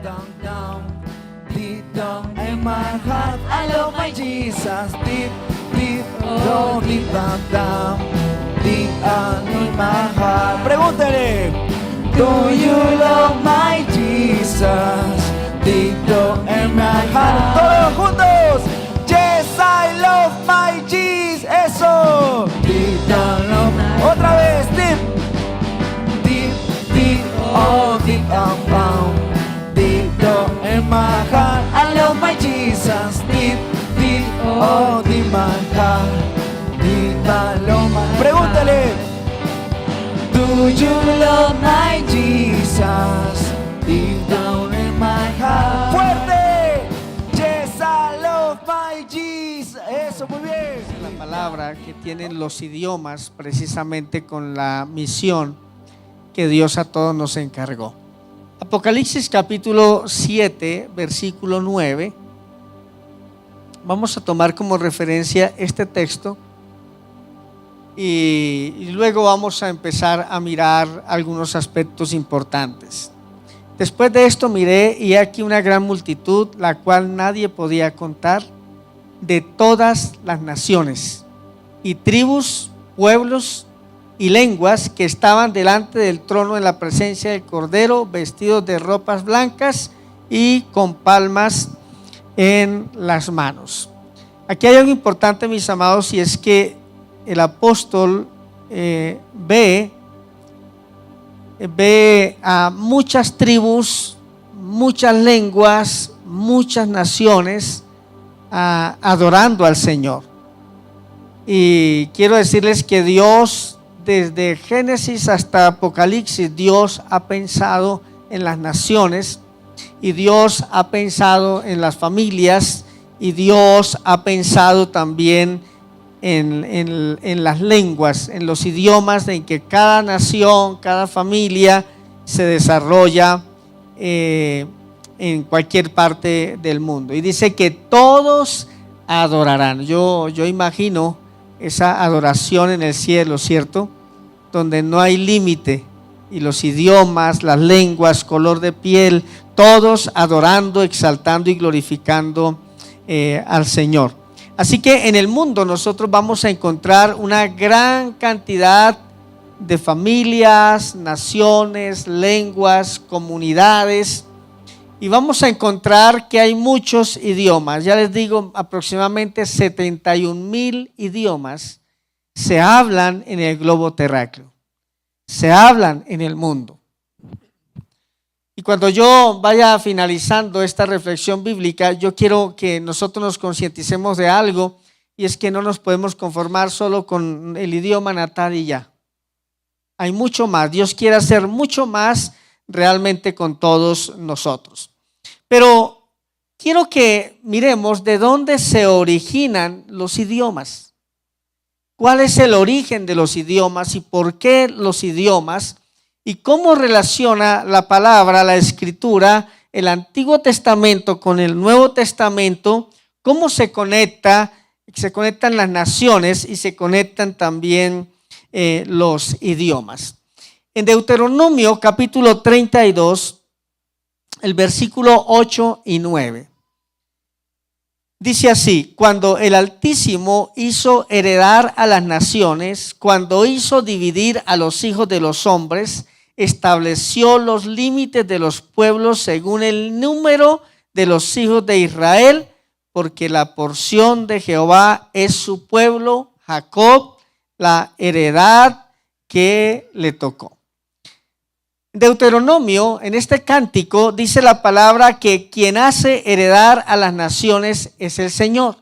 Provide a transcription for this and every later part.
deep down, deep down in my heart, I love my Jesus. Deep, deep, oh, deep down, deep down in my heart. Pregúntale, do you love my Jesus? Deep down in my heart. Todos juntos. Yes, I love my Jesus. Eso. Deep down, love. Otra vez. Deep, deep, deep, oh, deep down, deep down in my heart. I love my Jesus. Deep, deep, oh, deep my heart. Deep down, love my. Pregúntale. Do you love my Jesus? Deep down in my heart. Fuerte. Yes, I love my Jesus. Eso, muy bien. La palabra que tienen los idiomas precisamente con la misión que Dios a todos nos encargó. Apocalipsis capítulo 7, versículo 9. Vamos a tomar como referencia este texto y luego vamos a empezar a mirar algunos aspectos importantes. Después de esto miré y aquí una gran multitud, la cual nadie podía contar, de todas las naciones y tribus, pueblos y lenguas que estaban delante del trono en la presencia del Cordero, vestidos de ropas blancas y con palmas en las manos. Aquí hay algo importante, mis amados, y es que el apóstol ve a muchas tribus, muchas lenguas, muchas naciones adorando al Señor. Y quiero decirles que Dios, desde Génesis hasta Apocalipsis, Dios ha pensado en las naciones y Dios ha pensado en las familias y Dios ha pensado también en las lenguas, en los idiomas en que cada nación, cada familia se desarrolla en cualquier parte del mundo. Y dice que todos adorarán. Yo imagino esa adoración en el cielo, ¿cierto? Donde no hay límite y los idiomas, las lenguas, color de piel, todos adorando, exaltando y glorificando al Señor. Así que en el mundo nosotros vamos a encontrar una gran cantidad de familias, naciones, lenguas, comunidades, y vamos a encontrar que hay muchos idiomas. Ya les digo, aproximadamente 71,000 idiomas se hablan en el globo terráqueo, se hablan en el mundo. Y cuando yo vaya finalizando esta reflexión bíblica, yo quiero que nosotros nos concienticemos de algo, y es que no nos podemos conformar solo con el idioma natal y ya. Hay mucho más. Dios quiere hacer mucho más realmente con todos nosotros. Pero quiero que miremos de dónde se originan los idiomas. ¿Cuál es el origen de los idiomas y por qué los idiomas? ¿Y cómo relaciona la palabra, la escritura, el Antiguo Testamento con el Nuevo Testamento? ¿Cómo se conectan las naciones y se conectan también los idiomas? En Deuteronomio capítulo 32, el versículo 8 y 9. Dice así: cuando el Altísimo hizo heredar a las naciones, cuando hizo dividir a los hijos de los hombres, estableció los límites de los pueblos según el número de los hijos de Israel, porque la porción de Jehová es su pueblo, Jacob, la heredad que le tocó. Deuteronomio, en este cántico, dice la palabra que quien hace heredar a las naciones es el Señor,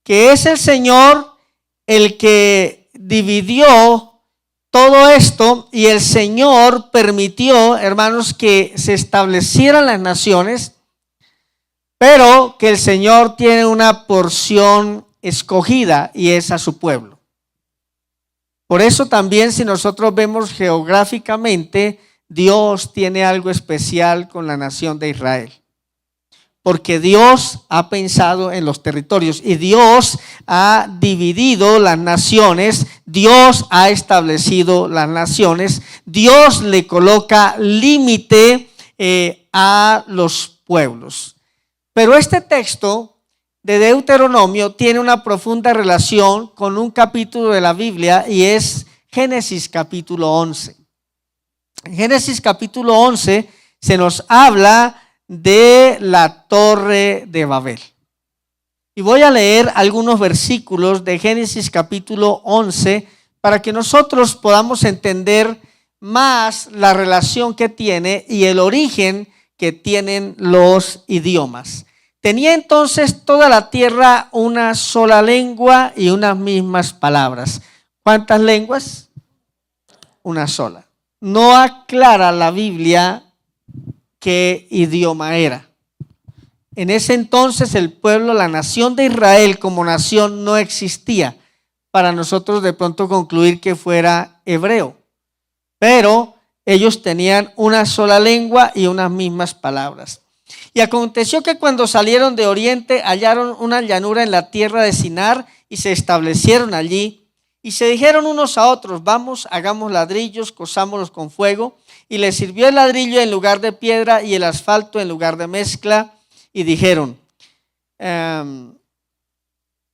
que es el Señor el que dividió todo esto, y el Señor permitió, hermanos, que se establecieran las naciones, pero que el Señor tiene una porción escogida y es a su pueblo. Por eso también, si nosotros vemos geográficamente, Dios tiene algo especial con la nación de Israel. Porque Dios ha pensado en los territorios y Dios ha dividido las naciones, Dios ha establecido las naciones, Dios le coloca límite a los pueblos. Pero este texto de Deuteronomio tiene una profunda relación con un capítulo de la Biblia y es Génesis capítulo 11. En Génesis capítulo 11 se nos habla de la Torre de Babel. Y voy a leer algunos versículos de Génesis capítulo 11 para que nosotros podamos entender más la relación que tiene y el origen que tienen los idiomas. Tenía entonces toda la tierra una sola lengua y unas mismas palabras. ¿Cuántas lenguas? Una sola. No aclara la Biblia qué idioma era. En ese entonces el pueblo, la nación de Israel como nación no existía para nosotros de pronto concluir que fuera hebreo. Pero ellos tenían una sola lengua y unas mismas palabras. Y aconteció que cuando salieron de oriente hallaron una llanura en la tierra de Sinar y se establecieron allí. Y se dijeron unos a otros, vamos, hagamos ladrillos, cosámoslos con fuego. Y les sirvió el ladrillo en lugar de piedra y el asfalto en lugar de mezcla. Y dijeron,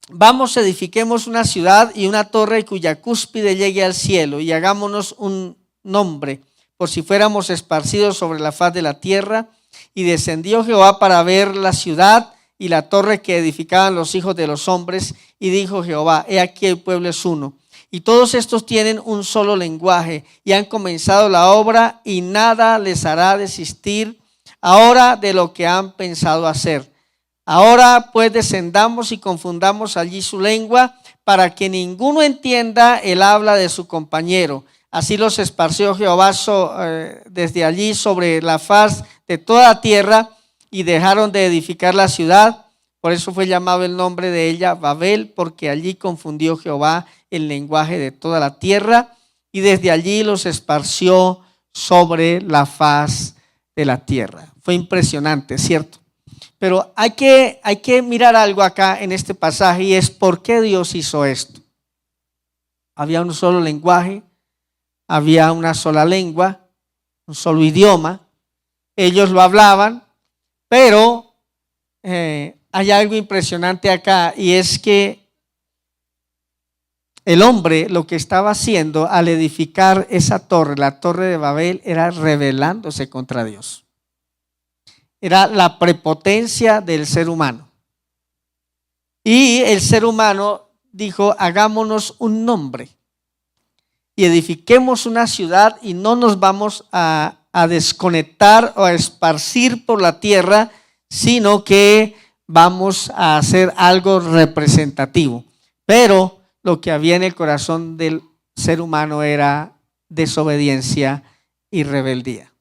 vamos, edifiquemos una ciudad y una torre cuya cúspide llegue al cielo y hagámonos un nombre, por si fuéramos esparcidos sobre la faz de la tierra. Y descendió Jehová para ver la ciudad y la torre que edificaban los hijos de los hombres. Y dijo Jehová, he aquí el pueblo es uno, y todos estos tienen un solo lenguaje, y han comenzado la obra, y nada les hará desistir ahora de lo que han pensado hacer. Ahora pues descendamos y confundamos allí su lengua, para que ninguno entienda el habla de su compañero. Así los esparció Jehová desde allí sobre la faz de toda la tierra, y dejaron de edificar la ciudad. Por eso fue llamado el nombre de ella Babel, porque allí confundió Jehová el lenguaje de toda la tierra, y desde allí los esparció sobre la faz de la tierra. Fue impresionante, ¿cierto? Pero hay que mirar algo acá en este pasaje, y es por qué Dios hizo esto. Había un solo lenguaje, había una sola lengua, un solo idioma. Ellos lo hablaban, pero hay algo impresionante acá, y es que el hombre lo que estaba haciendo al edificar esa torre, la torre de Babel, era rebelándose contra Dios. Era la prepotencia del ser humano. Y el ser humano dijo, hagámonos un nombre y edifiquemos una ciudad, y no nos vamos a desconectar o a esparcir por la tierra, sino que vamos a hacer algo representativo. Pero lo que había en el corazón del ser humano era desobediencia y rebeldía.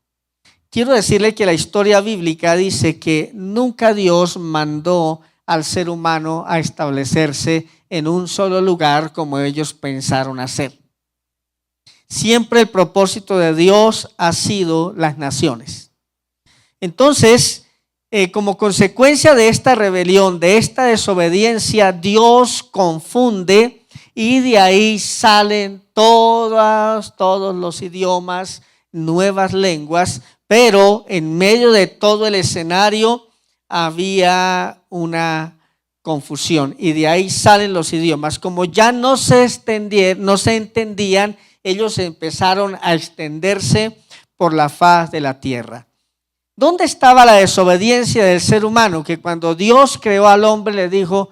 Quiero decirle que la historia bíblica dice que nunca Dios mandó al ser humano a establecerse en un solo lugar como ellos pensaron hacer. Siempre el propósito de Dios ha sido las naciones. Entonces, como consecuencia de esta rebelión, de esta desobediencia, Dios confunde, y de ahí salen todos los idiomas, nuevas lenguas, pero en medio de todo el escenario había una confusión, y de ahí salen los idiomas. Como ya no se entendían, ellos empezaron a extenderse por la faz de la tierra. ¿Dónde estaba la desobediencia del ser humano? Que cuando Dios creó al hombre le dijo,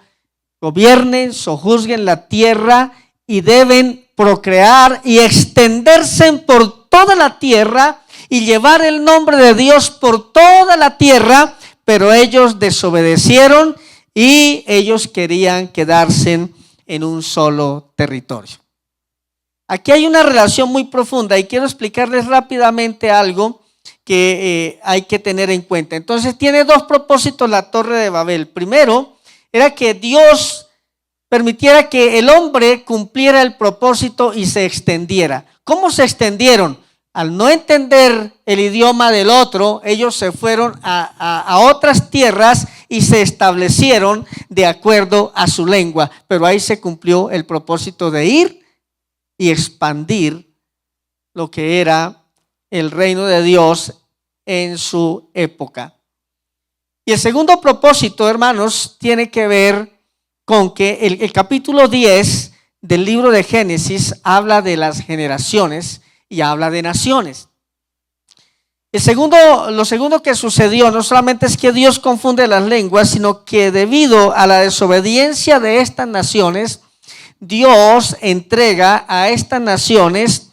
gobiernen, sojuzguen la tierra y deben procrear y extenderse por toda la tierra y llevar el nombre de Dios por toda la tierra, pero ellos desobedecieron y ellos querían quedarse en un solo territorio. Aquí hay una relación muy profunda y quiero explicarles rápidamente algo que hay que tener en cuenta. Entonces tiene dos propósitos la Torre de Babel. Primero, era que Dios permitiera que el hombre cumpliera el propósito y se extendiera. ¿Cómo se extendieron? Al no entender el idioma del otro, ellos se fueron a otras tierras y se establecieron de acuerdo a su lengua. Pero ahí se cumplió el propósito de ir y expandir lo que era el reino de Dios en su época. Y el segundo propósito, hermanos, tiene que ver con que el capítulo 10 del libro de Génesis habla de las generaciones y habla de naciones. Lo segundo que sucedió no solamente es que Dios confunde las lenguas, sino que debido a la desobediencia de estas naciones, Dios entrega a estas naciones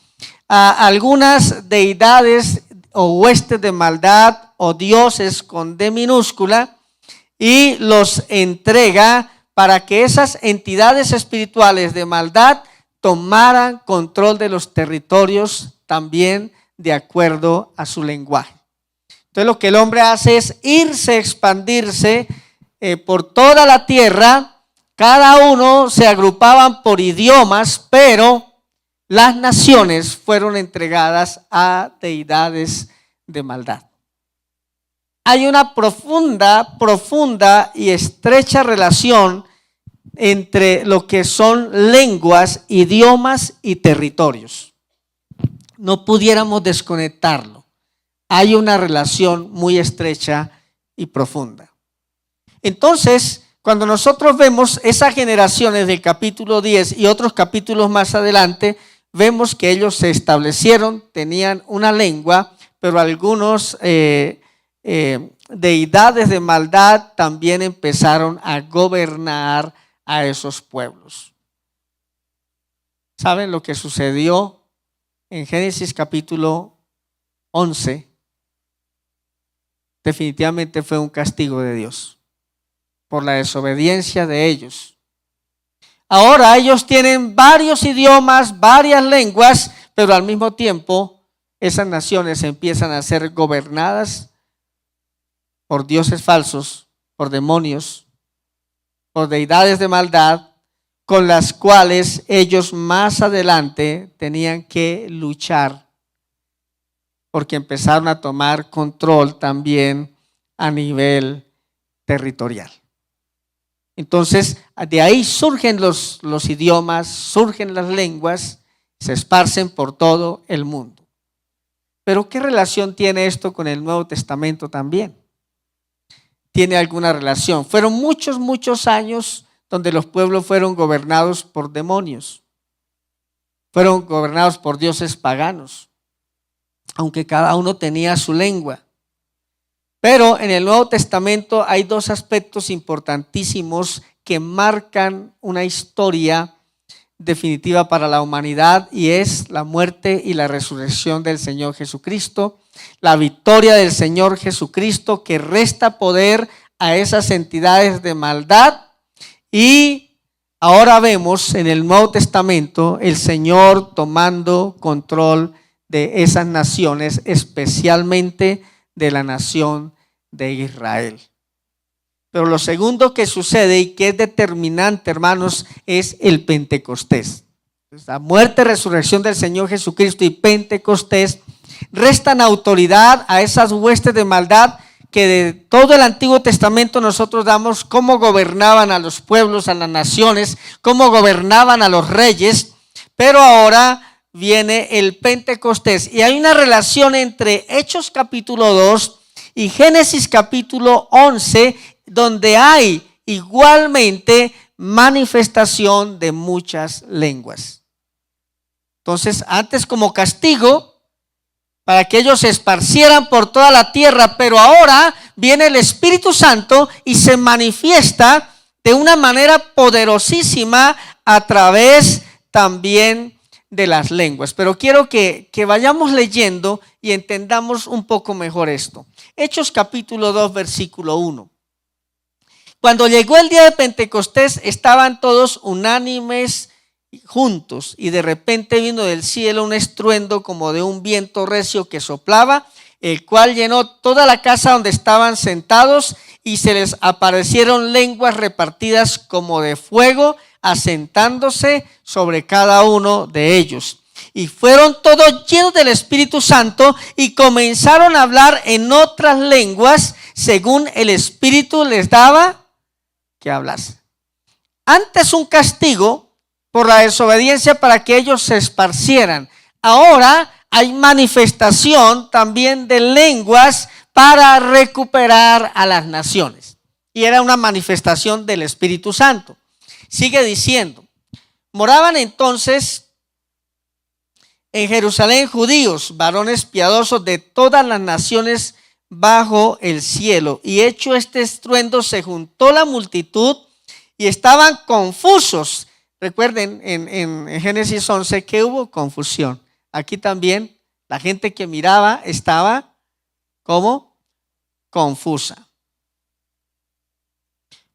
a algunas deidades o huestes de maldad o dioses con D minúscula y los entrega para que esas entidades espirituales de maldad tomaran control de los territorios también de acuerdo a su lenguaje. Entonces lo que el hombre hace es irse, expandirse por toda la tierra. Cada uno se agrupaban por idiomas, pero las naciones fueron entregadas a deidades de maldad. Hay una profunda y estrecha relación entre lo que son lenguas, idiomas y territorios. No pudiéramos desconectarlo. Hay una relación muy estrecha y profunda. Entonces, cuando nosotros vemos esas generaciones del capítulo 10 y otros capítulos más adelante, vemos que ellos se establecieron, tenían una lengua, pero algunos deidades de maldad también empezaron a gobernar a esos pueblos. ¿Saben lo que sucedió en Génesis capítulo 11? Definitivamente fue un castigo de Dios por la desobediencia de ellos. Ahora ellos tienen varios idiomas, varias lenguas, pero al mismo tiempo esas naciones empiezan a ser gobernadas por dioses falsos, por demonios, por deidades de maldad, con las cuales ellos más adelante tenían que luchar, porque empezaron a tomar control también a nivel territorial. Entonces, de ahí surgen los idiomas, surgen las lenguas, se esparcen por todo el mundo. Pero ¿qué relación tiene esto con el Nuevo Testamento también? Tiene alguna relación. Fueron muchos años donde los pueblos fueron gobernados por demonios, fueron gobernados por dioses paganos, aunque cada uno tenía su lengua. Pero en el Nuevo Testamento hay dos aspectos importantísimos que marcan una historia definitiva para la humanidad, y es la muerte y la resurrección del Señor Jesucristo, la victoria del Señor Jesucristo que resta poder a esas entidades de maldad. Y ahora vemos en el Nuevo Testamento el Señor tomando control de esas naciones, especialmente de la nación de Israel. Pero lo segundo que sucede y que es determinante, hermanos, es el Pentecostés. La muerte, resurrección del Señor Jesucristo y Pentecostés restan autoridad a esas huestes de maldad que de todo el Antiguo Testamento nosotros damos cómo gobernaban a los pueblos, a las naciones, cómo gobernaban a los reyes, pero ahora viene el Pentecostés y hay una relación entre Hechos capítulo 2 y Génesis capítulo 11, donde hay igualmente manifestación de muchas lenguas. Entonces, antes como castigo, para que ellos se esparcieran por toda la tierra, pero ahora viene el Espíritu Santo y se manifiesta de una manera poderosísima a través también de las lenguas. Pero quiero que vayamos leyendo y entendamos un poco mejor esto. Hechos capítulo 2, versículo 1. Cuando llegó el día de Pentecostés, estaban todos unánimes juntos, y de repente vino del cielo un estruendo como de un viento recio que soplaba, el cual llenó toda la casa donde estaban sentados, y se les aparecieron lenguas repartidas como de fuego, asentándose sobre cada uno de ellos. Y fueron todos llenos del Espíritu Santo y comenzaron a hablar en otras lenguas según el Espíritu les daba que hablase. Antes un castigo por la desobediencia para que ellos se esparcieran. Ahora hay manifestación también de lenguas para recuperar a las naciones. Y era una manifestación del Espíritu Santo. Sigue diciendo, moraban entonces en Jerusalén judíos, varones piadosos de todas las naciones bajo el cielo. Y hecho este estruendo, se juntó la multitud y estaban confusos. Recuerden en Génesis 11 que hubo confusión. Aquí también la gente que miraba estaba como confusa.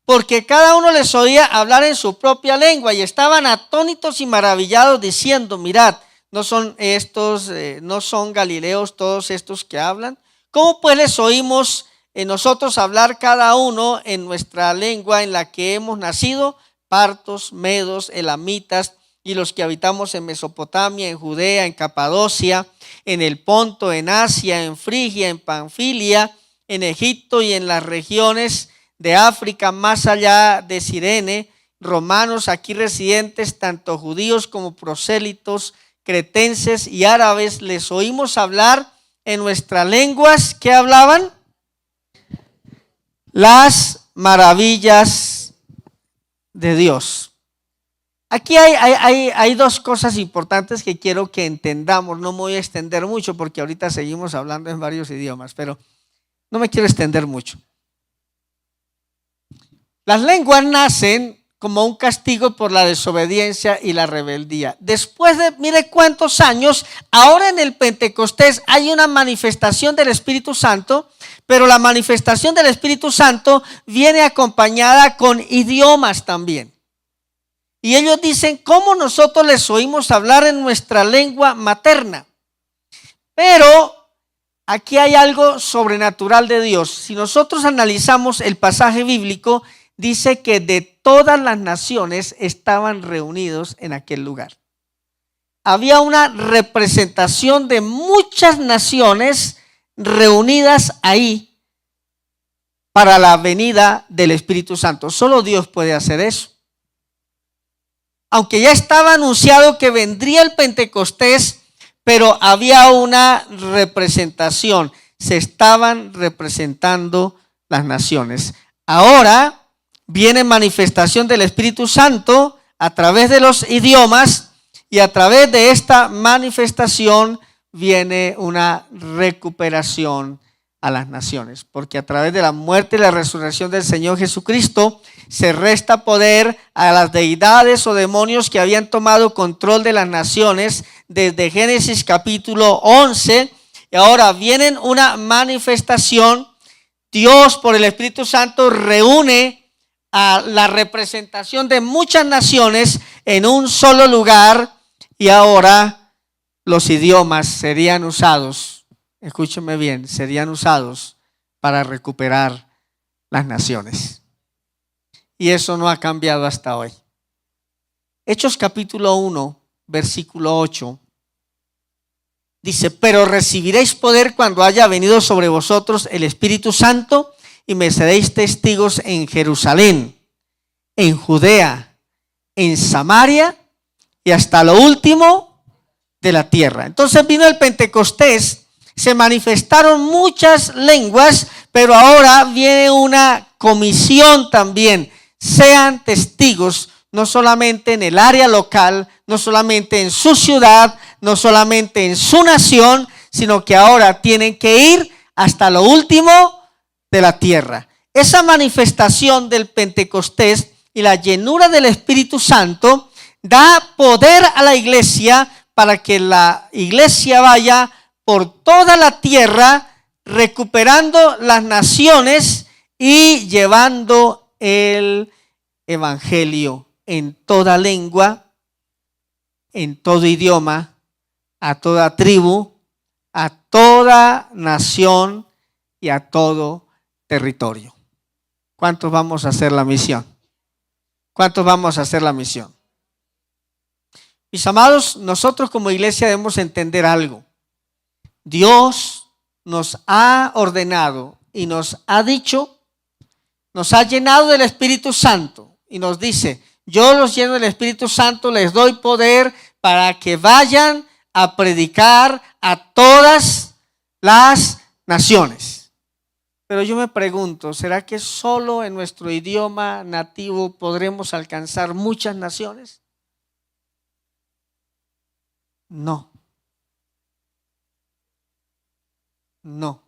Porque cada uno les oía hablar en su propia lengua y estaban atónitos y maravillados diciendo, mirad, ¿no son estos, no son galileos todos estos que hablan? ¿Cómo pues les oímos nosotros hablar cada uno en nuestra lengua en la que hemos nacido? Partos, medos, elamitas y los que habitamos en Mesopotamia, en Judea, en Capadocia, en el Ponto, en Asia, en Frigia, en Panfilia, en Egipto y en las regiones de África, más allá de Cirene, romanos aquí residentes, tanto judíos como prosélitos, cretenses y árabes, les oímos hablar en nuestras lenguas. ¿Qué hablaban? Las maravillas de Dios. Aquí hay dos cosas importantes que quiero que entendamos. No me voy a extender mucho porque ahorita seguimos hablando en varios idiomas, pero no me quiero extender mucho. Las lenguas nacen como un castigo por la desobediencia y la rebeldía. Después de mire cuántos años, ahora en el Pentecostés hay una manifestación del Espíritu Santo, pero la manifestación del Espíritu Santo viene acompañada con idiomas también. Y ellos dicen, ¿cómo nosotros les oímos hablar en nuestra lengua materna? Pero aquí hay algo sobrenatural de Dios. Si nosotros analizamos el pasaje bíblico, dice que de todas las naciones estaban reunidos en aquel lugar. Había una representación de muchas naciones reunidas ahí para la venida del Espíritu Santo. Solo Dios puede hacer eso. Aunque ya estaba anunciado que vendría el Pentecostés, pero había una representación. Se estaban representando las naciones. Ahora viene manifestación del Espíritu Santo a través de los idiomas, y a través de esta manifestación viene una recuperación a las naciones, porque a través de la muerte y la resurrección del Señor Jesucristo se resta poder a las deidades o demonios que habían tomado control de las naciones desde Génesis capítulo 11, y ahora viene una manifestación. Dios por el Espíritu Santo reúne a la representación de muchas naciones en un solo lugar, y ahora los idiomas serían usados, escúcheme bien, serían usados para recuperar las naciones. Y eso no ha cambiado hasta hoy. Hechos capítulo 1, versículo 8, dice, pero recibiréis poder cuando haya venido sobre vosotros el Espíritu Santo, y me seréis testigos en Jerusalén, en Judea, en Samaria y hasta lo último de la tierra. Entonces vino el Pentecostés, se manifestaron muchas lenguas, pero ahora viene una comisión también. Sean testigos, no solamente en el área local, no solamente en su ciudad, no solamente en su nación, sino que ahora tienen que ir hasta lo último de la tierra. Esa manifestación del Pentecostés y la llenura del Espíritu Santo da poder a la iglesia para que la iglesia vaya por toda la tierra recuperando las naciones y llevando el evangelio en toda lengua, en todo idioma, a toda tribu, a toda nación y a todo territorio. ¿Cuántos vamos a hacer la misión? ¿Cuántos vamos a hacer la misión? Mis amados, nosotros como iglesia debemos entender algo. Dios nos ha ordenado y nos ha dicho, nos ha llenado del Espíritu Santo y nos dice, yo los lleno del Espíritu Santo, les doy poder para que vayan a predicar a todas las naciones. Pero yo me pregunto, ¿será que solo en nuestro idioma nativo podremos alcanzar muchas naciones? No. No.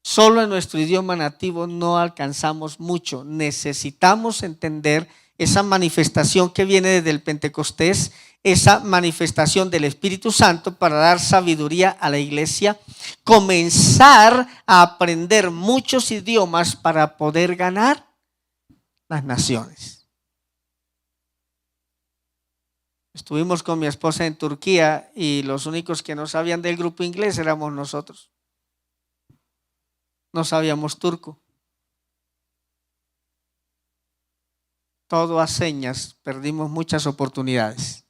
Solo en nuestro idioma nativo no alcanzamos mucho. Necesitamos entender esa manifestación que viene desde el Pentecostés, esa manifestación del Espíritu Santo para dar sabiduría a la iglesia, comenzar a aprender muchos idiomas para poder ganar las naciones. Estuvimos con mi esposa en Turquía y los únicos que no sabían del grupo inglés éramos nosotros. No sabíamos turco. Todo a señas, perdimos muchas oportunidades.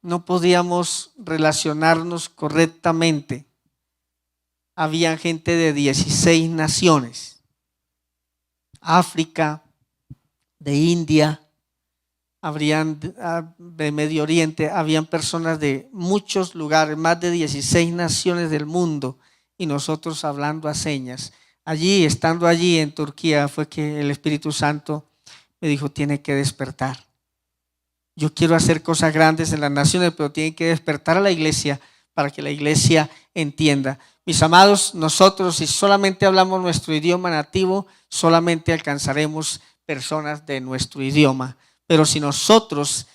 No podíamos relacionarnos correctamente. Había gente de 16 naciones. África, de India, habrían de Medio Oriente, habían personas de muchos lugares, más de 16 naciones del mundo, y nosotros hablando a señas. Allí, estando allí en Turquía, fue que el Espíritu Santo me dijo, tiene que despertar. Yo quiero hacer cosas grandes en las naciones, pero tiene que despertar a la iglesia para que la iglesia entienda. Mis amados, nosotros si solamente hablamos nuestro idioma nativo, solamente alcanzaremos personas de nuestro idioma. Pero si nosotros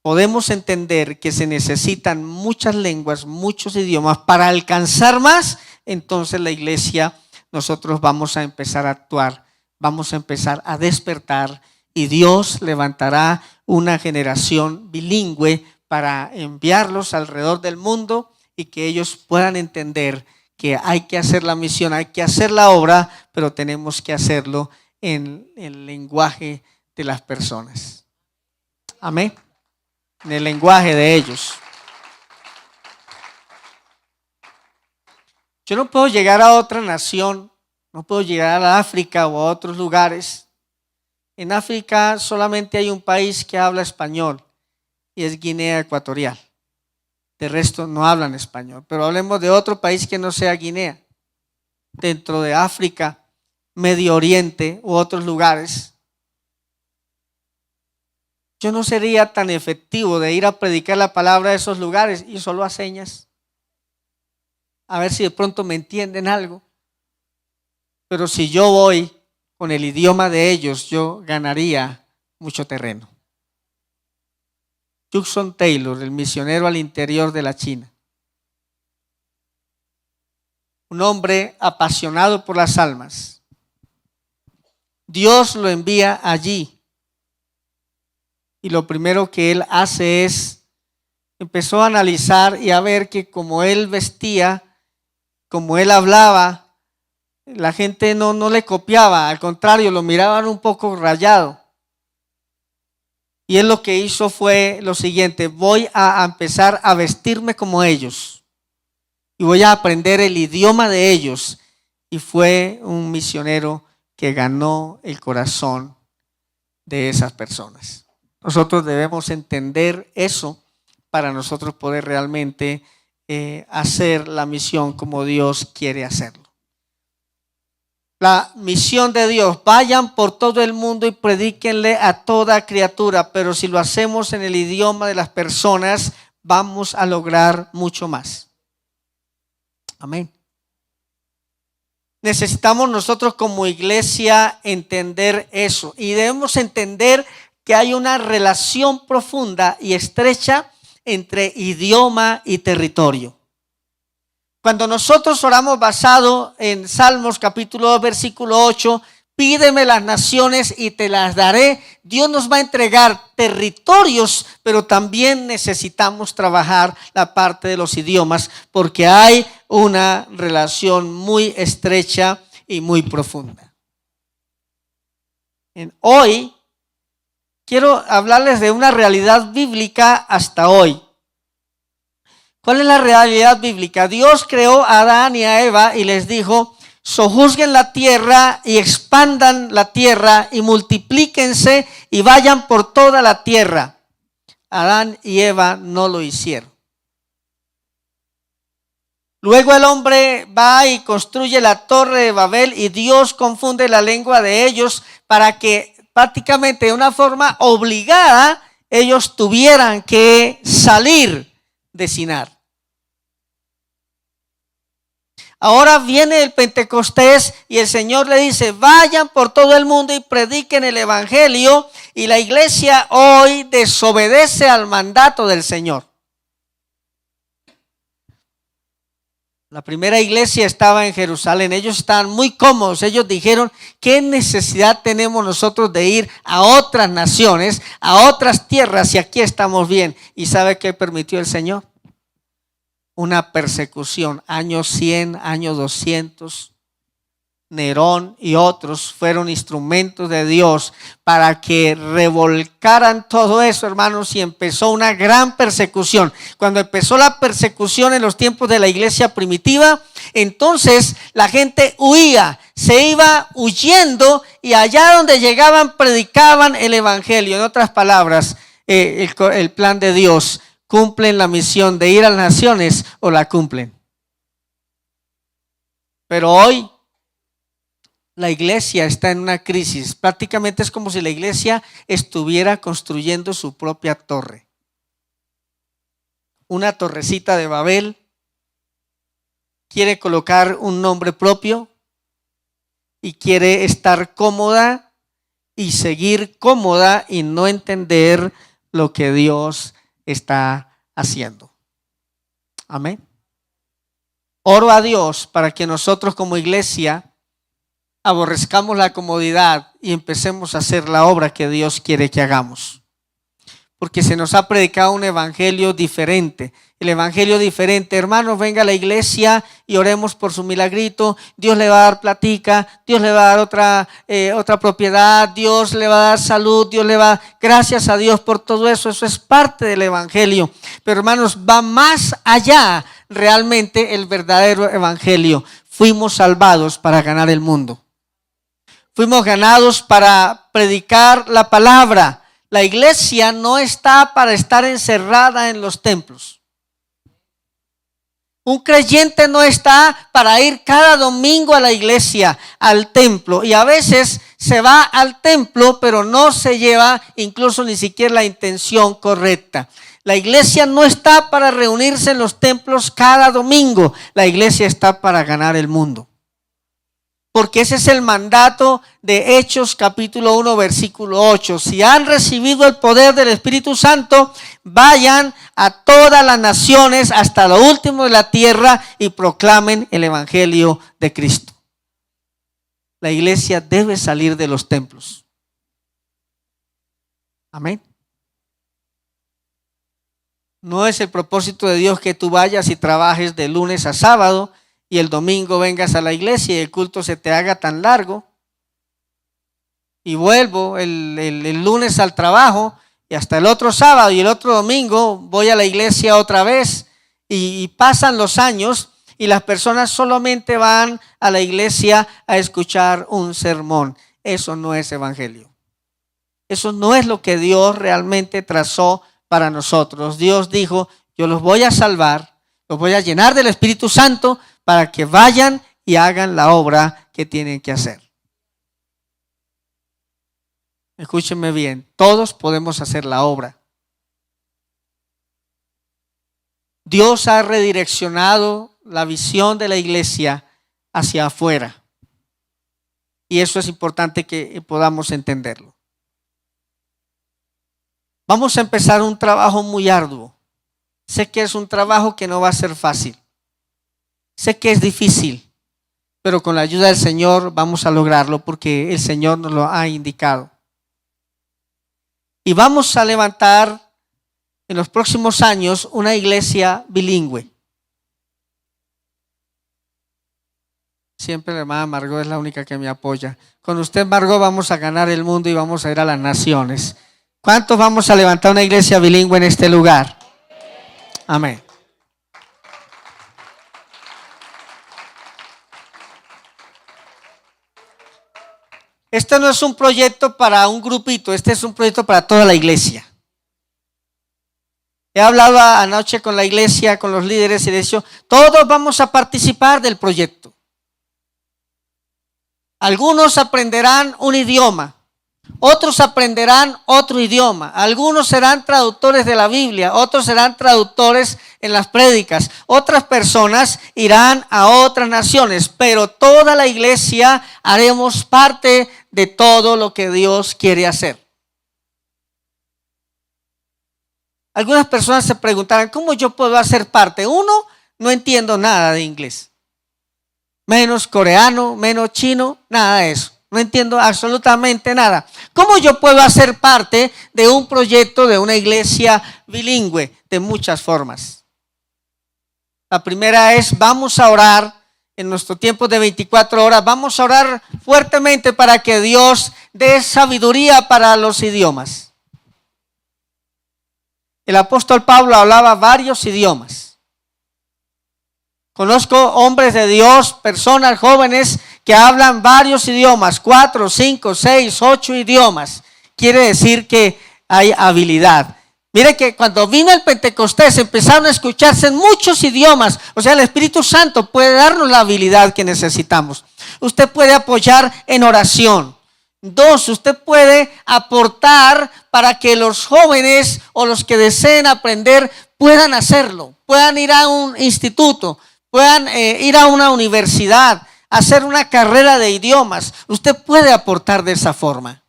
podemos entender que se necesitan muchas lenguas, muchos idiomas para alcanzar más, entonces la iglesia, nosotros vamos a empezar a actuar, vamos a empezar a despertar y Dios levantará una generación bilingüe para enviarlos alrededor del mundo y que ellos puedan entender que hay que hacer la misión, hay que hacer la obra, pero tenemos que hacerlo en el lenguaje de las personas. Amén. En el lenguaje de ellos. Yo no puedo llegar a otra nación, no puedo llegar a África o a otros lugares. En África solamente hay un país que habla español y es Guinea Ecuatorial. De resto no hablan español, pero hablemos de otro país que no sea Guinea. Dentro de África, Medio Oriente u otros lugares. Yo no sería tan efectivo de ir a predicar la palabra a esos lugares y solo a señas. A ver si de pronto me entienden algo. Pero si yo voy con el idioma de ellos, yo ganaría mucho terreno. Judson Taylor, el misionero al interior de la China. Un hombre apasionado por las almas. Dios lo envía allí. Y lo primero que él hace es, empezó a analizar y a ver que como él vestía, como él hablaba, la gente no le copiaba, al contrario, lo miraban un poco rayado. Y él lo que hizo fue lo siguiente, voy a empezar a vestirme como ellos y voy a aprender el idioma de ellos. Y fue un misionero que ganó el corazón de esas personas. Nosotros debemos entender eso para nosotros poder realmente hacer la misión como Dios quiere hacerlo. La misión de Dios, vayan por todo el mundo y predíquenle a toda criatura, pero si lo hacemos en el idioma de las personas, vamos a lograr mucho más. Amén. Necesitamos nosotros como iglesia entender eso y debemos entender que hay una relación profunda y estrecha entre idioma y territorio. Cuando nosotros oramos basado en Salmos capítulo 2 versículo 8, pídeme las naciones y te las daré. Dios nos va a entregar territorios, pero también necesitamos trabajar la parte de los idiomas porque hay una relación muy estrecha y muy profunda. Hoy quiero hablarles de una realidad bíblica hasta hoy. ¿Cuál es la realidad bíblica? Dios creó a Adán y a Eva y les dijo, sojuzguen la tierra y expandan la tierra y multiplíquense y vayan por toda la tierra. Adán y Eva no lo hicieron. Luego el hombre va y construye la torre de Babel y Dios confunde la lengua de ellos para que prácticamente de una forma obligada ellos tuvieran que salir de Sinar. Ahora viene el Pentecostés y el Señor le dice: vayan por todo el mundo y prediquen el evangelio, y la iglesia hoy desobedece al mandato del Señor. La primera iglesia estaba en Jerusalén, ellos estaban muy cómodos, ellos dijeron: ¿qué necesidad tenemos nosotros de ir a otras naciones, a otras tierras, si aquí estamos bien? ¿Y sabe qué permitió el Señor? Una persecución, año 100, año 200. Nerón y otros fueron instrumentos de Dios para que revolcaran todo eso, hermanos, y empezó una gran persecución. Cuando empezó la persecución en los tiempos de la iglesia primitiva, entonces la gente huía, se iba huyendo, y allá donde llegaban predicaban el evangelio. En otras palabras, el plan de Dios: ¿cumplen la misión de ir a las naciones o la cumplen? Pero hoy la iglesia está en una crisis. Prácticamente es como si la iglesia estuviera construyendo su propia torre. Una torrecita de Babel. Quiere colocar un nombre propio y quiere estar cómoda y seguir cómoda y no entender lo que Dios está haciendo. Amén. Oro a Dios para que nosotros como iglesia aborrezcamos la comodidad y empecemos a hacer la obra que Dios quiere que hagamos. Porque se nos ha predicado un evangelio diferente. El evangelio diferente: hermanos, venga a la iglesia y oremos por su milagrito. Dios le va a dar platica, Dios le va a dar otra propiedad, Dios le va a dar salud, Dios le va a... Gracias a Dios por todo eso. Eso es parte del evangelio. Pero hermanos, va más allá realmente el verdadero evangelio. Fuimos salvados para ganar el mundo. Fuimos ganados para predicar la palabra. La iglesia no está para estar encerrada en los templos. Un creyente no está para ir cada domingo a la iglesia, al templo. Y a veces se va al templo, pero no se lleva incluso ni siquiera la intención correcta. La iglesia no está para reunirse en los templos cada domingo. La iglesia está para ganar el mundo. Porque ese es el mandato de Hechos capítulo 1 versículo 8. Si han recibido el poder del Espíritu Santo, vayan a todas las naciones hasta lo último de la tierra y proclamen el evangelio de Cristo. La iglesia debe salir de los templos. Amén. No es el propósito de Dios que tú vayas y trabajes de lunes a sábado y el domingo vengas a la iglesia y el culto se te haga tan largo, y vuelvo el lunes al trabajo y hasta el otro sábado y el otro domingo voy a la iglesia otra vez, y pasan los años y las personas solamente van a la iglesia a escuchar un sermón. Eso no es evangelio. Eso no es lo que Dios realmente trazó para nosotros. Dios dijo: yo los voy a salvar, los voy a llenar del Espíritu Santo para que vayan y hagan la obra que tienen que hacer. Escúchenme bien, todos podemos hacer la obra. Dios ha redireccionado la visión de la iglesia hacia afuera. Y eso es importante que podamos entenderlo. Vamos a empezar un trabajo muy arduo. Sé que es un trabajo que no va a ser fácil. Sé que es difícil, pero con la ayuda del Señor vamos a lograrlo porque el Señor nos lo ha indicado. Y vamos a levantar en los próximos años una iglesia bilingüe. Siempre la hermana Margot es la única que me apoya. Con usted, Margot, vamos a ganar el mundo y vamos a ir a las naciones. ¿Cuántos vamos a levantar una iglesia bilingüe en este lugar? Amén. Este no es un proyecto para un grupito, este es un proyecto para toda la iglesia. He hablado anoche con la iglesia, con los líderes y les he dicho, todos vamos a participar del proyecto. Algunos aprenderán un idioma, otros aprenderán otro idioma, algunos serán traductores de la Biblia, otros serán traductores en las prédicas, otras personas irán a otras naciones, pero toda la iglesia haremos parte de todo lo que Dios quiere hacer. Algunas personas se preguntarán, ¿cómo yo puedo hacer parte? Uno, no entiendo nada de inglés. Menos coreano, menos chino, nada de eso. No entiendo absolutamente nada. ¿Cómo yo puedo hacer parte de un proyecto de una iglesia bilingüe? De muchas formas. La primera es, vamos a orar en nuestro tiempo de 24 horas. Vamos a orar fuertemente para que Dios dé sabiduría para los idiomas. El apóstol Pablo hablaba varios idiomas. Conozco hombres de Dios, personas jóvenes que hablan varios idiomas, 4, 5, 6, 8 idiomas. Quiere decir que hay habilidad. Mire que cuando vino el Pentecostés empezaron a escucharse en muchos idiomas. O sea, el Espíritu Santo puede darnos la habilidad que necesitamos. Usted puede apoyar en oración. 2, usted puede aportar para que los jóvenes o los que deseen aprender puedan hacerlo. Puedan ir a un instituto, puedan ir a una universidad, hacer una carrera de idiomas. Usted puede aportar de esa forma.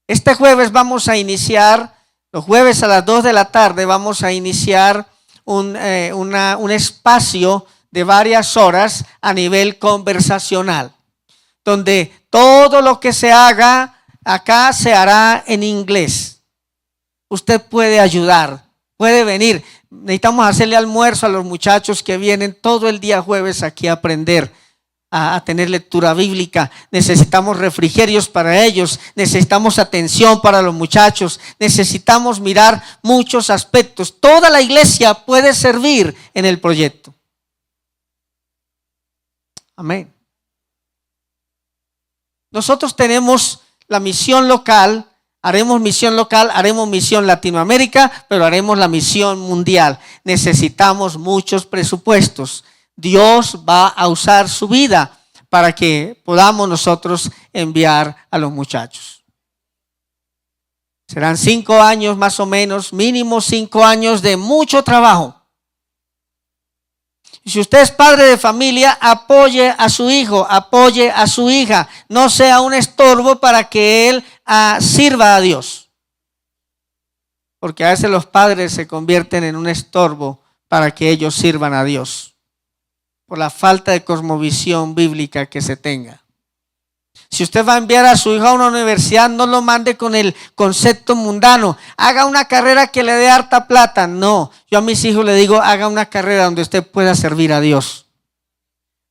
Este jueves vamos a iniciar, los jueves a las 2 de la tarde vamos a iniciar un espacio de varias horas a nivel conversacional, donde todo lo que se haga acá se hará en inglés. Usted puede ayudar, puede venir. Necesitamos hacerle almuerzo a los muchachos que vienen todo el día jueves aquí a aprender a tener lectura bíblica. Necesitamos refrigerios para ellos, necesitamos atención para los muchachos, necesitamos mirar muchos aspectos. Toda la iglesia puede servir en el proyecto. Amén. Nosotros tenemos la misión local. Haremos misión local, haremos misión Latinoamérica, pero haremos la misión mundial. Necesitamos muchos presupuestos. Dios va a usar su vida para que podamos nosotros enviar a los muchachos. Serán 5 años más o menos, mínimo 5 años de mucho trabajo. Y si usted es padre de familia, apoye a su hijo, apoye a su hija. No sea un estorbo para que él sirva a Dios. Porque a veces los padres se convierten en un estorbo para que ellos sirvan a Dios, por la falta de cosmovisión bíblica que se tenga. Si usted va a enviar a su hijo a una universidad, no lo mande con el concepto mundano. Haga una carrera que le dé harta plata. No, yo a mis hijos le digo, haga una carrera donde usted pueda servir a Dios.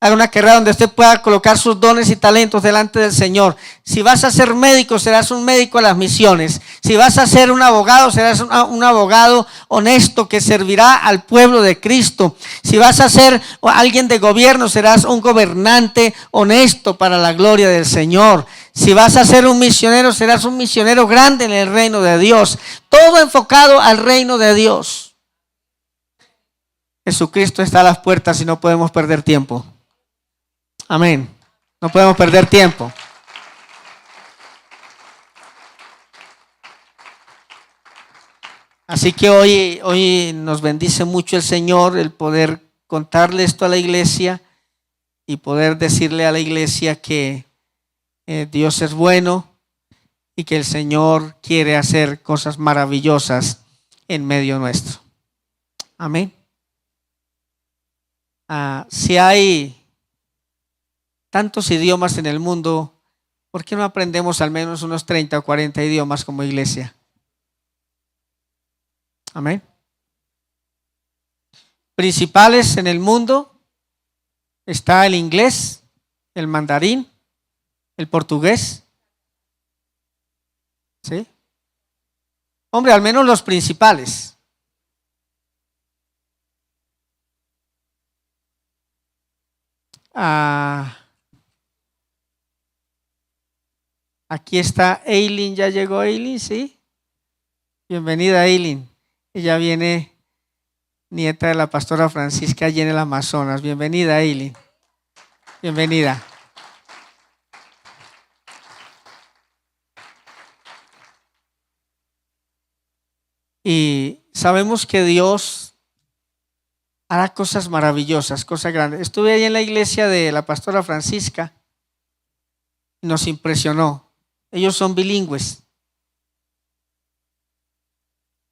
Haga una carrera donde usted pueda colocar sus dones y talentos delante del Señor. Si vas a ser médico, serás un médico a las misiones. Si vas a ser un abogado, serás un abogado honesto que servirá al pueblo de Cristo. Si vas a ser alguien de gobierno, serás un gobernante honesto para la gloria del Señor. Si vas a ser un misionero, serás un misionero grande en el reino de Dios. Todo enfocado al reino de Dios. Jesucristo está a las puertas y no podemos perder tiempo. Amén. No podemos perder tiempo. Así que hoy nos bendice mucho el Señor el poder contarle esto a la iglesia y poder decirle a la iglesia que Dios es bueno y que el Señor quiere hacer cosas maravillosas en medio nuestro. Amén. Si hay tantos idiomas en el mundo, ¿por qué no aprendemos al menos unos 30 o 40 idiomas como iglesia? Amén. Principales en el mundo está el inglés, el mandarín, el portugués. ¿Sí? Hombre, al menos los principales. Aquí está Eileen, ya llegó Eileen, ¿sí? Bienvenida Eileen. Ella viene, nieta de la pastora Francisca allí en el Amazonas. Bienvenida, Eileen. Bienvenida. Y sabemos que Dios hará cosas maravillosas, cosas grandes. Estuve ahí en la iglesia de la pastora Francisca. Nos impresionó. Ellos son bilingües.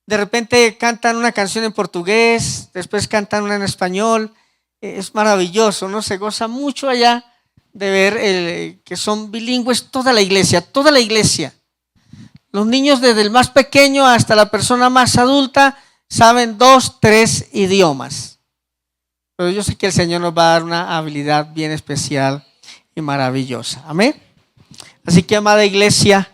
De repente cantan una canción en portugués, después cantan una en español. Es maravilloso, ¿no? Se goza mucho allá de ver que son bilingües toda la iglesia, toda la iglesia. Los niños desde el más pequeño hasta la persona más adulta saben 2, 3 idiomas. Pero yo sé que el Señor nos va a dar una habilidad bien especial y maravillosa. Amén. Así que, amada iglesia,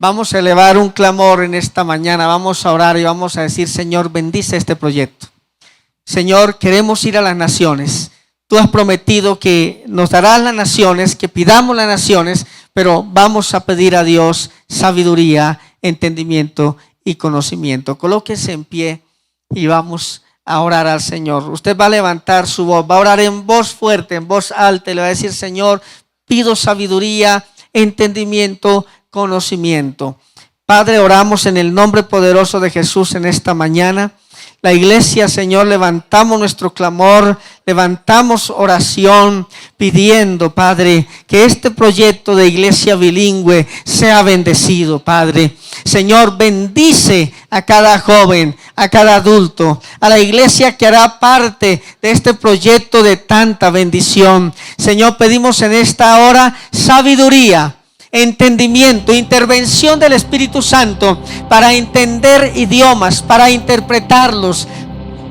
vamos a elevar un clamor en esta mañana. Vamos a orar y vamos a decir: Señor, bendice este proyecto. Señor, queremos ir a las naciones. Tú has prometido que nos darás las naciones, que pidamos las naciones, pero vamos a pedir a Dios sabiduría, entendimiento y conocimiento. Colóquese en pie y vamos a orar al Señor. Usted va a levantar su voz, va a orar en voz fuerte, en voz alta, y le va a decir: Señor, pido sabiduría, entendimiento, conocimiento. Padre, oramos en el nombre poderoso de Jesús en esta mañana. La iglesia, Señor, levantamos nuestro clamor, levantamos oración pidiendo, Padre, que este proyecto de iglesia bilingüe sea bendecido, Padre. Señor, bendice a cada joven, a cada adulto, a la iglesia que hará parte de este proyecto de tanta bendición. Señor, pedimos en esta hora sabiduría, entendimiento, intervención del Espíritu Santo para entender idiomas, para interpretarlos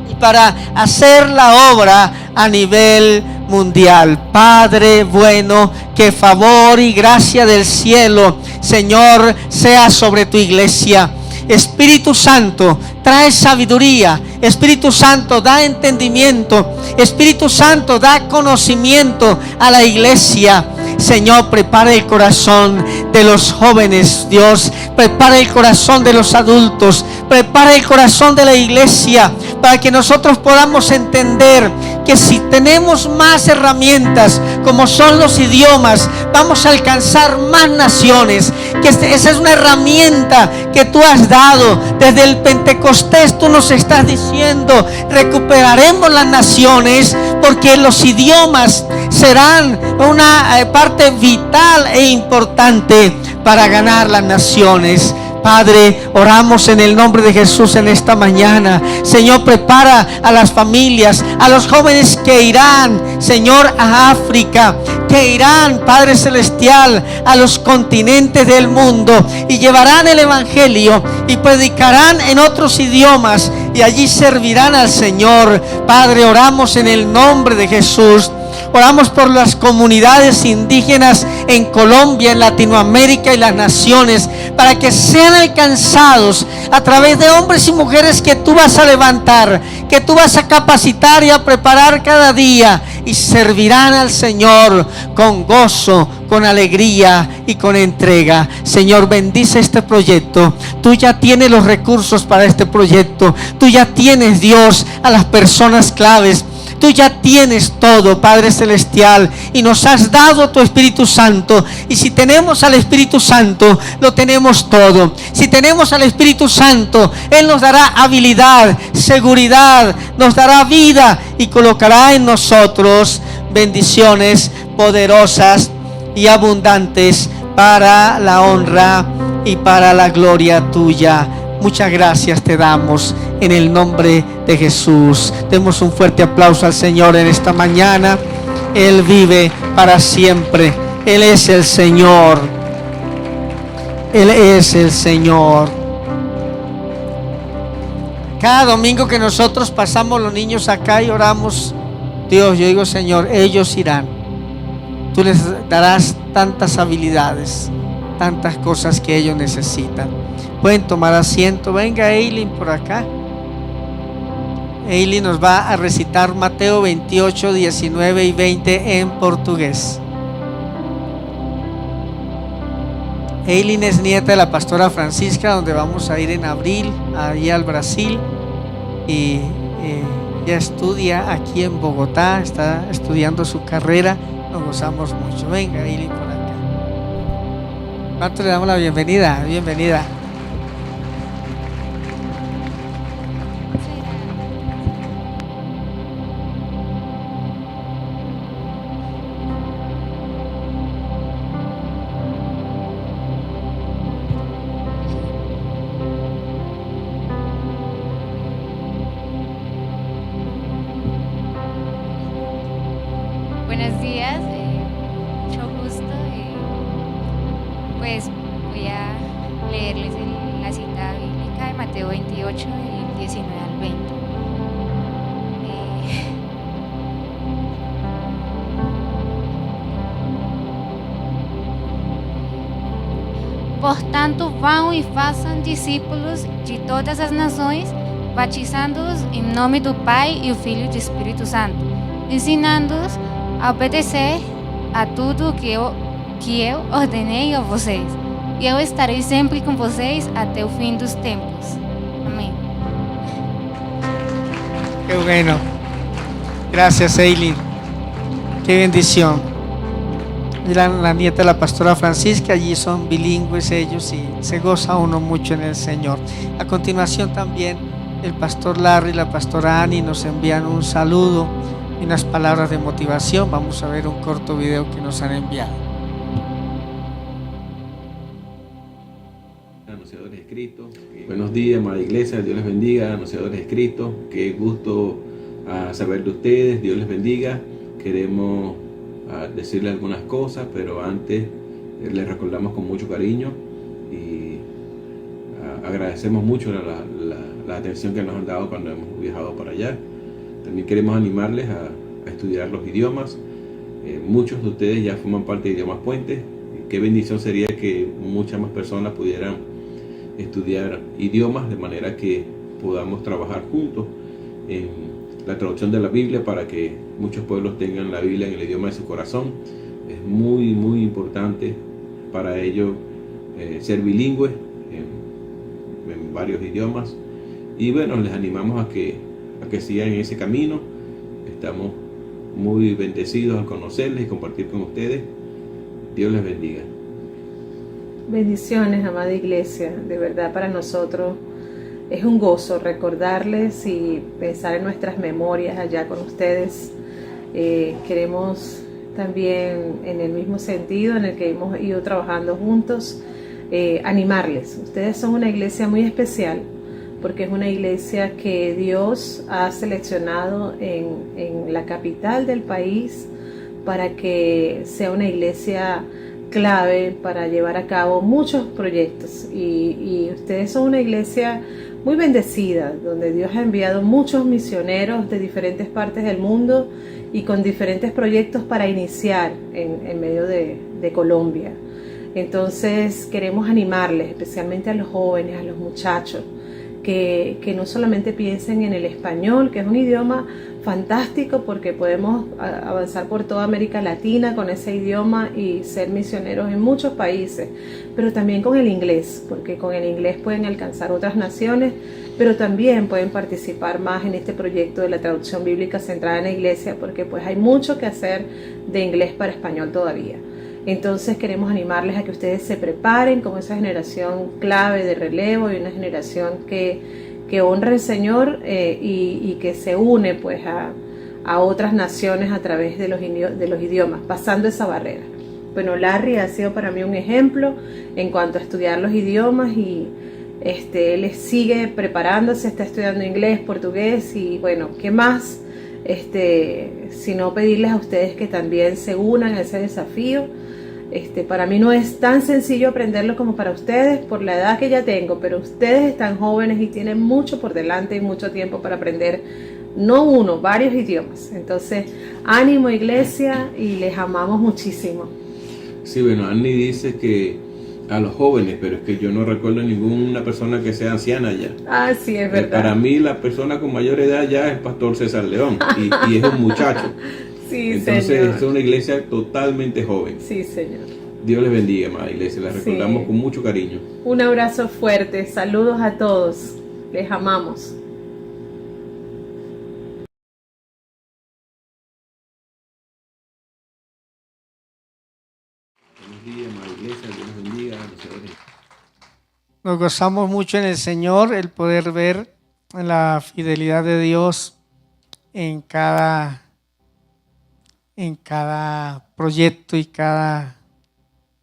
y para hacer la obra a nivel mundial. Padre bueno, que favor y gracia del cielo, Señor, sea sobre tu iglesia. Espíritu Santo, trae sabiduría. Espíritu Santo, da entendimiento. Espíritu Santo, da conocimiento a la iglesia. Señor, prepara el corazón de los jóvenes, Dios. Prepara el corazón de los adultos. Prepara el corazón de la iglesia para que nosotros podamos entender que si tenemos más herramientas como son los idiomas, vamos a alcanzar más naciones. Que esa es una herramienta que tú has dado. Desde el Pentecostés tú nos estás diciendo: recuperaremos las naciones, porque los idiomas serán una parte vital e importante para ganar las naciones. Padre, oramos en el nombre de Jesús en esta mañana. Señor, prepara a las familias, a los jóvenes que irán, Señor, a África, que irán, Padre Celestial, a los continentes del mundo y llevarán el Evangelio y predicarán en otros idiomas y allí servirán al Señor. Padre, oramos en el nombre de Jesús. Oramos por las comunidades indígenas en Colombia, en Latinoamérica y las naciones, para que sean alcanzados a través de hombres y mujeres que tú vas a levantar, que tú vas a capacitar y a preparar cada día, y servirán al Señor con gozo, con alegría y con entrega. Señor, bendice este proyecto. Tú ya tienes los recursos para este proyecto. Tú ya tienes, Dios, a las personas claves. Tú ya tienes todo, Padre Celestial, y nos has dado tu Espíritu Santo. Y si tenemos al Espíritu Santo, lo tenemos todo. Si tenemos al Espíritu Santo, Él nos dará habilidad, seguridad, nos dará vida y colocará en nosotros bendiciones poderosas y abundantes para la honra y para la gloria tuya. Muchas gracias te damos en el nombre de Jesús. Demos un fuerte aplauso al Señor en esta mañana. Él vive para siempre. Él es el Señor. Él es el Señor. Cada domingo que nosotros pasamos los niños acá y oramos, Dios, yo digo: Señor, ellos irán. Tú les darás tantas habilidades, tantas cosas que ellos necesitan. Pueden tomar asiento. Venga Eileen por acá. Eileen nos va a recitar Mateo 28, 19 y 20 en portugués. Eileen es nieta de la pastora Francisca, donde vamos a ir en abril, ahí al Brasil. Y ella estudia aquí en Bogotá, está estudiando su carrera. Nos gozamos mucho. Venga, Eileen, por acá. ¿Cuánto le damos la bienvenida? Bienvenida. Buenos días, mucho gusto. Pues voy a leerles la cita bíblica de Mateo 28, del 19 al 20. Portanto, vão e façam discípulos de todas as nações, batizando-os em nome do Pai e do Filho e do Espírito Santo, ensinando-os a obedecer a tudo que eu ordenei a vocês. E eu estarei sempre com vocês até o fim dos tempos. Amém. Qué bueno. Gracias, Eileen. Qué bendición. La nieta de la pastora Francisca, allí son bilingües ellos y se goza uno mucho en el Señor. A continuación también el pastor Larry y la pastora Annie nos envían un saludo y unas palabras de motivación. Vamos a ver un corto video que nos han enviado. Anunciadores de Cristo. Buenos días, amada iglesia, Dios les bendiga. Anunciadores de Cristo, qué gusto saber de ustedes, Dios les bendiga. Queremos decirle algunas cosas, pero antes les recordamos con mucho cariño y agradecemos mucho la atención que nos han dado cuando hemos viajado para allá. También queremos animarles a estudiar los idiomas. Muchos de ustedes ya forman parte de Idiomas Puentes. Qué bendición sería que muchas más personas pudieran estudiar idiomas, de manera que podamos trabajar juntos en la traducción de la Biblia para que muchos pueblos tengan la Biblia en el idioma de su corazón. Es muy, muy importante para ellos ser bilingües en varios idiomas. Y bueno, les animamos a que sigan en ese camino. Estamos muy bendecidos al conocerles y compartir con ustedes. Dios les bendiga. Bendiciones, amada iglesia. De verdad, para nosotros es un gozo recordarles y pensar en nuestras memorias allá con ustedes. Queremos también, en el mismo sentido en el que hemos ido trabajando juntos, animarles. Ustedes son una iglesia muy especial, porque es una iglesia que Dios ha seleccionado en la capital del país para que sea una iglesia clave para llevar a cabo muchos proyectos. Y ustedes son una iglesia muy bendecida, donde Dios ha enviado muchos misioneros de diferentes partes del mundo y con diferentes proyectos para iniciar en medio de Colombia. Entonces queremos animarles, especialmente a los jóvenes, a los muchachos, que no solamente piensen en el español, que es un idioma fantástico porque podemos avanzar por toda América Latina con ese idioma y ser misioneros en muchos países, pero también con el inglés, porque con el inglés pueden alcanzar otras naciones, pero también pueden participar más en este proyecto de la traducción bíblica centrada en la iglesia, porque pues hay mucho que hacer de inglés para español todavía. Entonces queremos animarles a que ustedes se preparen como esa generación clave de relevo y una generación que honra al Señor y que se une pues a otras naciones a través de los idiomas, pasando esa barrera. Bueno, Larry ha sido para mí un ejemplo en cuanto a estudiar los idiomas y él sigue preparándose, está estudiando inglés, portugués y bueno, ¿qué más? Sino pedirles a ustedes que también se unan a ese desafío. Para mí no es tan sencillo aprenderlo como para ustedes por la edad que ya tengo, pero ustedes están jóvenes y tienen mucho por delante y mucho tiempo para aprender, no uno, varios idiomas. Entonces, ánimo iglesia y les amamos muchísimo. Sí, bueno, Annie dice que a los jóvenes, pero es que yo no recuerdo ninguna persona que sea anciana ya. Ah, sí, es verdad. Para mí la persona con mayor edad ya es el pastor César León y es un muchacho. Sí, entonces Señor. es una iglesia totalmente joven. Sí, Señor. Dios les bendiga, amada iglesia. La recordamos Sí. con mucho cariño. Un abrazo fuerte, saludos a todos, les amamos. Buenos días, amada iglesia. Dios les bendiga. Anunciadores. Nos gozamos mucho en el Señor el poder ver la fidelidad de Dios en cada proyecto y cada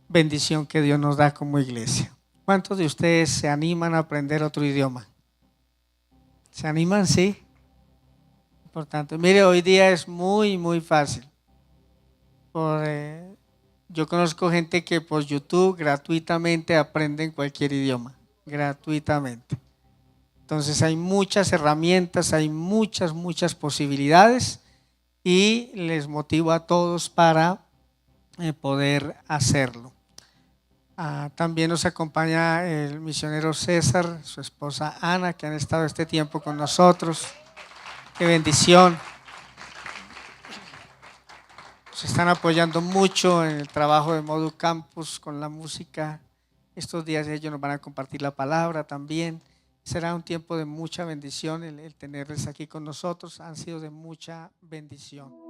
bendición que Dios nos da como iglesia. ¿Cuántos de ustedes se animan a aprender otro idioma? ¿Se animan? Sí. Importante. Mire, hoy día es muy fácil. Yo conozco gente que por YouTube gratuitamente aprenden cualquier idioma, gratuitamente. Entonces hay muchas herramientas, hay muchas posibilidades y les motivo a todos para poder hacerlo. También nos acompaña el misionero César, su esposa Ana, que han estado este tiempo con nosotros. Qué bendición. Se están apoyando mucho en el trabajo de Modu Campus con la música. Estos días ellos nos van a compartir la palabra también. Será un tiempo de mucha bendición el tenerles aquí con nosotros. Han sido de mucha bendición.